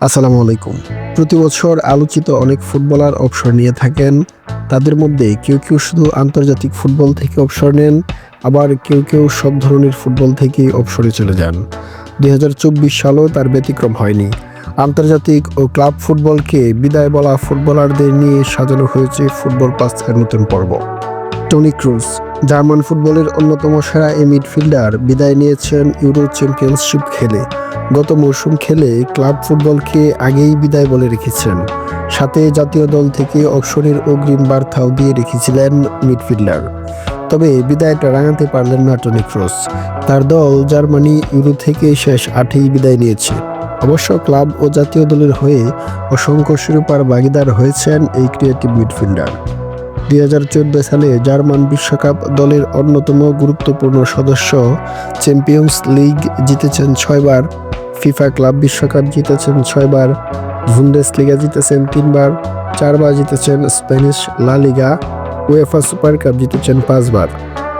আসসালামু আলাইকুম। প্রতি বছর আলোচিত অনেক ফুটবলার অবসর নিয়ে থাকেন। তাদের মধ্যে কেউ কেউ শুধু আন্তর্জাতিক ফুটবল থেকে অবসর নেন, আবার কেউ কেউ সব ধরনের ফুটবল থেকেই অবসরে চলে যান। 2024 সালও তার ব্যতিক্রম হয়নি। আন্তর্জাতিক ও ক্লাব ফুটবলকে বিদায় বলা ফুটবলারদের নিয়ে সাজানো হয়েছে ফুটবল প্লাসের নতুন পর্ব। টনি ক্রুস, জার্মান ফুটবলের অন্যতম সেরা এই মিডফিল্ডার বিদায় নিয়েছেন ইউরো চ্যাম্পিয়নশিপ খেলে। গত মৌসুম খেলে ক্লাব ফুটবলকে আগেই বিদায় বলে রেখেছেন। সাথে জাতীয় দল থেকে অবসরের অগ্রিম বার্তাও দিয়ে রেখেছিলেন মিডফিল্ডার। তবে বিদায়টা রাঙাতে পারলেন না টনি ক্রুস। তার দল জার্মানি ইউরো থেকে শেষ 8এই বিদায় নিয়েছে। অবশ্য ক্লাব ও জাতীয় দলের হয়ে অসংখ্য শিরোপার ভাগীদার হয়েছেন এই ক্রিয়েটিভ মিডফিল্ডার। 2014 সালে জার্মান বিশ্বকাপ দলের অন্যতম গুরুত্বপূর্ণ সদস্য। চ্যাম্পিয়ন্স লিগ জিতেছেন 6 বার, ফিফা ক্লাব বিশ্বকাপ জিতেছেন 6 বার, বুন্দেসলিগা জিতেছেন 3 বার, 4 বার জিতেছেন স্প্যানিশ লা লিগা, উয়েফা সুপার কাপ জিতেছেন 5 বার,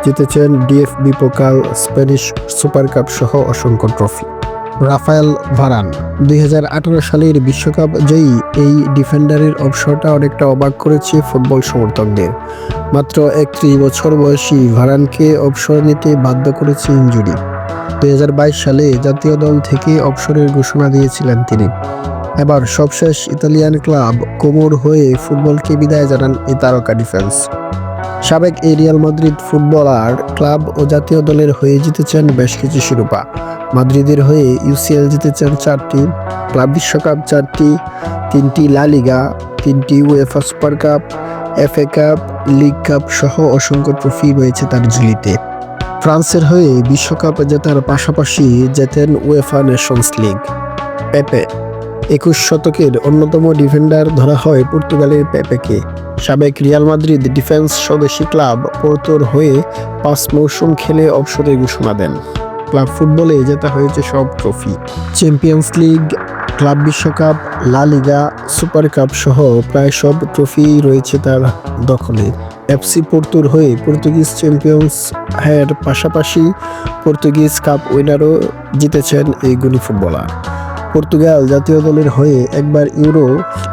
জিতেছেন DFB Pokal, Spanish Super Cup সহ অসংখ্য ট্রফি। রাফায়েল ভারান, 2018 সালের বিশ্বকাপ জয়ী এই ডিফেন্ডারের অবসরটা অনেকটা অবাক করেছে ফুটবল সমর্থকদের। মাত্র 31 বছর বয়সী ভারানকে অবসর নিতে বাধ্য করেছে ইনজুরি। 2022 সালে জাতীয় দল থেকে অবসরের ঘোষণা দিয়েছিলেন তিনি। এবার সবশেষ ইতালিয়ান ক্লাব কোমোর হয়ে ফুটবলকে বিদায় জানান এই তারকা ডিফেন্স। সাবেক এই রিয়াল মাদ্রিদ ফুটবলার ক্লাব ও জাতীয় দলের হয়ে জিতেছেন বেশ কিছু শিরোপা। মাদ্রিদের হয়ে ইউসিএল জিতেছেন 4টি, ক্লাব বিশ্বকাপ 4টি, 3টি লা লিগা, 3টি UEFA Super cup, FA cup, league cup সহ অসংখ্য ট্রফি রয়েছে তার ঝুলিতে। ফ্রান্সের হয়ে বিশ্বকাপ জেতার পাশাপাশি জেতেন উয়েফা নেশনস লিগ। পেপে, 21 শতকের অন্যতম ডিফেন্ডার ধরা হয় পর্তুগালের পেপেকে। সাবেক রিয়াল মাদ্রিদ ডিফেন্স স্বদেশী ক্লাব পোর্তোর হয়ে 5 মৌসুম খেলে অবসরের ঘোষণা দেন। ক্লাব ফুটবলে জেতা হয়েছে সব ট্রফি, চ্যাম্পিয়ন্স লিগ, ক্লাব বিশ্বকাপ, লা লিগা, সুপার কাপ সহ প্রায় সব ট্রফি রয়েছে তার দখলে। এফসি পোর্তোর হয়ে পর্তুগিজ চ্যাম্পিয়ন্স এর পাশাপাশি পর্তুগিজ কাপ উইনারও জিতেছেন এই গুণী ফুটবলার। পর্তুগাল জাতীয় দলের হয়ে একবার ইউরো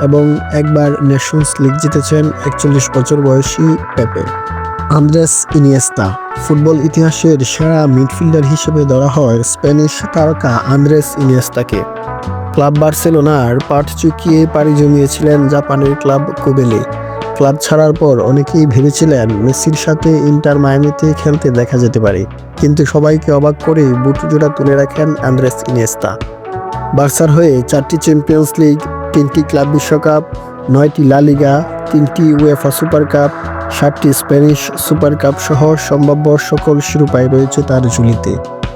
এবং একবার নেশনস লিগ জিতেছেন 41 বছর বয়সী পেপে। আন্দ্রেস ইনিয়েস্তা, ফুটবল ইতিহাসের সেরা মিডফিল্ডার হিসেবে ধরা হয় স্প্যানিশ তারকা আন্দ্রেস ইনিয়েস্তাকে। ক্লাব বার্সেলোনার পাট চুকিয়ে পাড়ি জমিয়েছিলেন জাপানের ক্লাব কোবেলে। ক্লাব ছাড়ার পর অনেকেই ভেবেছিলেন মেসির সাথে ইন্টার মায়ামিতে খেলতে দেখা যেতে পারে, কিন্তু সবাইকে অবাক করে বুট জোড়া তুলে রাখেন আন্দ্রেস ইনিয়েস্তা। বার্সার হয়ে 4টি চ্যাম্পিয়ন্স লিগ, 3টি ক্লাব বিশ্বকাপ, 9টি লা লিগা, 3টি উয়েফা সুপার কাপ, 7টি স্প্যানিশ সুপার কাপ সহ সম্ভাব্য সকল শিরোপাই রয়েছে তার ঝুলিতে।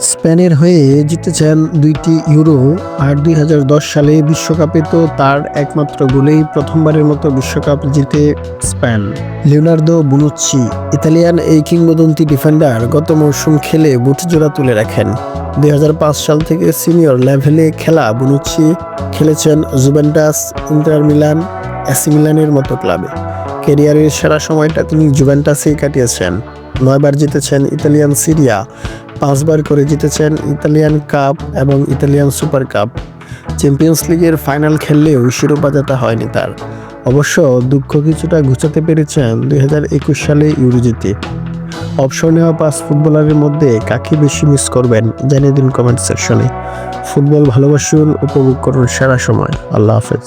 স্পেনের হয়ে জিতেছেন 2টি ইউরো, আর 2010 সালে বিশ্বকাপে তো তার একমাত্র গোলেই প্রথমবারের মতো বিশ্বকাপ জিতে স্পেন। লিওনার্দো বুনুচ্চি, ইতালিয়ান এই কিংবদন্তি ডিফেন্ডার গত মৌসুম খেলে বুট জোড়া তুলে রাখেন। 2005 সাল থেকে সিনিয়র লেভেলে খেলা বুনুচ্চি খেলেছেন জুভেন্টাস, ইন্টার মিলান, এসি মিলানের মতো ক্লাবে। ক্যারিয়ারের সেরা সময়টা তিনি জুভেন্টাসেই কাটিয়েছেন। 9 বার জিতেছেন ইতালিয়ান সিরিয়া, 5 বার করে জিতেছেন ইতালিয়ান কাপ এবং ইতালিয়ান সুপার কাপ। চ্যাম্পিয়ন্স লিগের ফাইনাল খেললেও শিরোপা জেতা হয়নি তার। অবশ্য দুঃখ কিছুটা ঘুচাতে পেরেছেন 2021 সালে ইউরো জিতে। অবসর নেওয়া 5 ফুটবলারের মধ্যে কাকে বেশি মিস করবেন জানিয়ে দিন কমেন্ট সেকশনে। ফুটবল ভালোবাসুন, উপভোগ করুন সেরা সময়। আল্লাহ হাফেজ।